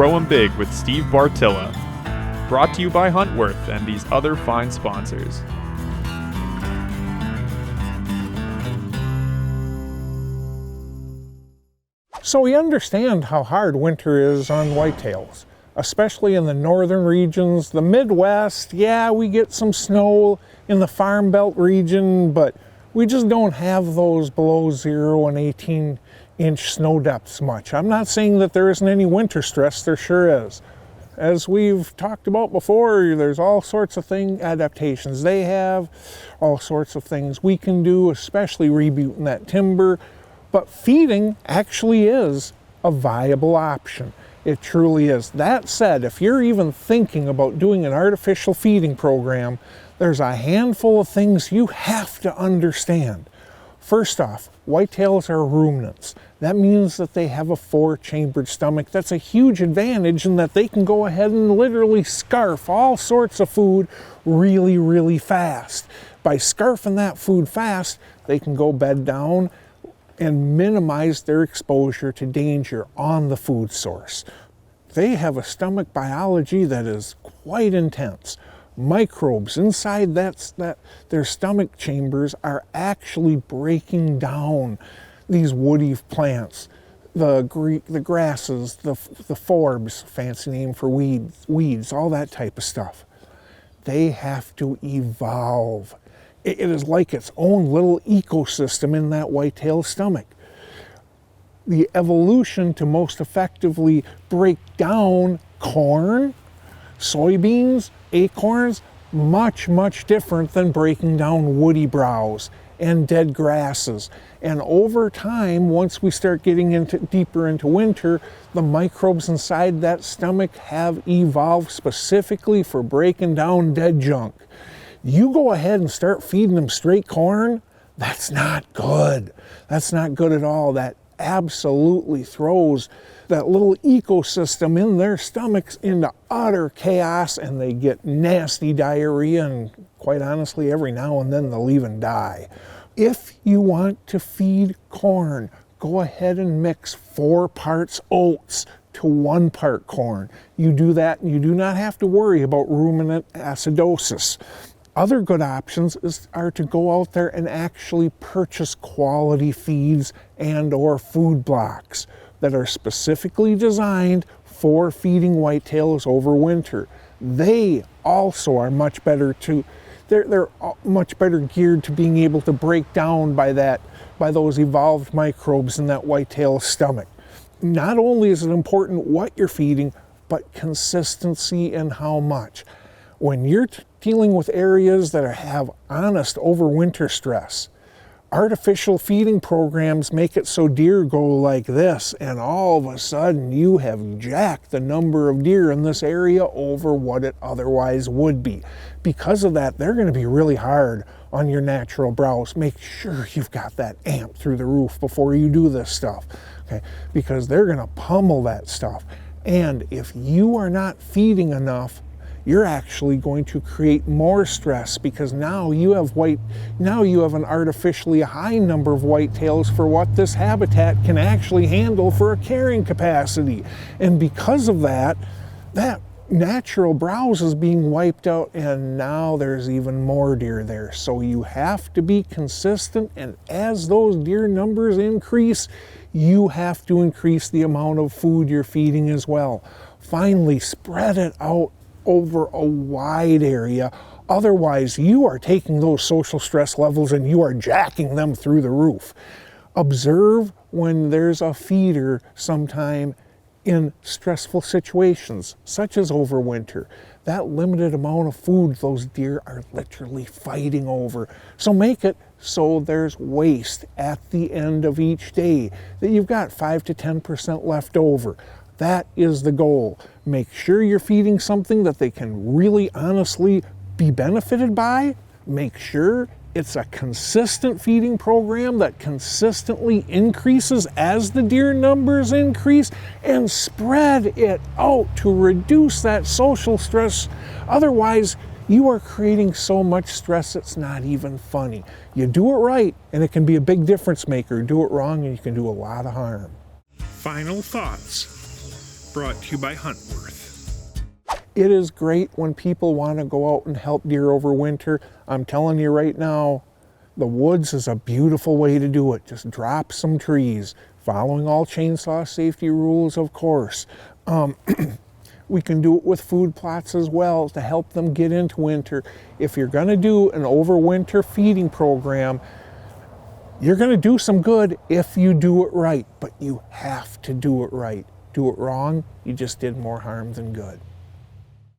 Grow 'em Big with Steve Bartylla. Brought to you by Huntworth and these other fine sponsors. So we understand how hard winter is on whitetails, especially in the northern regions. The Midwest, yeah, we get some snow in the Farm Belt region, but we just don't have those below 0 and 18-inch snow depths much. I'm not saying that there isn't any winter stress, there sure is. As we've talked about before, there's all sorts of adaptations they have, all sorts of things we can do, especially rebooting that timber. But feeding actually is a viable option. It truly is. That said, if you're even thinking about doing an artificial feeding program, there's a handful of things you have to understand. First off, whitetails are ruminants. That means that they have a 4-chambered stomach. That's a huge advantage in that they can go ahead and literally scarf all sorts of food really, really fast. By scarfing that food fast, they can go bed down and minimize their exposure to danger on the food source. They have a stomach biology that is quite intense. Microbes inside their stomach chambers are actually breaking down these woody plants, the grasses, the forbs, fancy name for weeds, all that type of stuff. They have to evolve. It is like its own little ecosystem in that whitetail stomach. The evolution to most effectively break down corn, soybeans, acorns, much, much different than breaking down woody browse and dead grasses. And over time, once we start getting deeper into winter, the microbes inside that stomach have evolved specifically for breaking down dead junk. You go ahead and start feeding them straight corn, that's not good. That's not good at all. That absolutely throws that little ecosystem in their stomachs into utter chaos, and they get nasty diarrhea, and quite honestly, every now and then they'll even die. If you want to feed corn, go ahead and mix 4 parts oats to 1 part corn. You do that and you do not have to worry about ruminant acidosis. Other good options are to go out there and actually purchase quality feeds and or food blocks that are specifically designed for feeding whitetails over winter. They also are much better they're much better geared to being able to break down by those evolved microbes in that whitetail stomach. Not only is it important what you're feeding, but consistency and how much. When you're dealing with areas that have honest overwinter stress, artificial feeding programs make it so deer go like this, and all of a sudden you have jacked the number of deer in this area over what it otherwise would be. Because of that, they're going to be really hard on your natural browse. Make sure you've got that amp through the roof before you do this stuff, okay? Because they're going to pummel that stuff. And if you are not feeding enough, you're actually going to create more stress, because now you have an artificially high number of whitetails for what this habitat can actually handle for a carrying capacity. And because of that natural browse is being wiped out, and now there's even more deer there. So you have to be consistent, and as those deer numbers increase, you have to increase the amount of food you're feeding as well. Finally, spread it out over a wide area. Otherwise, you are taking those social stress levels and you are jacking them through the roof. Observe when there's a feeder sometime in stressful situations, such as overwinter. That limited amount of food those deer are literally fighting over. So make it so there's waste at the end of each day, that you've got 5 to 10% left over. That is the goal. Make sure you're feeding something that they can really honestly be benefited by. Make sure it's a consistent feeding program that consistently increases as the deer numbers increase, and spread it out to reduce that social stress. Otherwise, you are creating so much stress it's not even funny. You do it right and it can be a big difference maker. Do it wrong and you can do a lot of harm. Final thoughts. brought to you by Huntworth. It is great when people want to go out and help deer over winter. I'm telling you right now, the woods is a beautiful way to do it. Just drop some trees, following all chainsaw safety rules, of course. We can do it with food plots as well to help them get into winter. If you're going to do an overwinter feeding program, you're going to do some good if you do it right, but you have to do it right. Do it wrong, you just did more harm than good.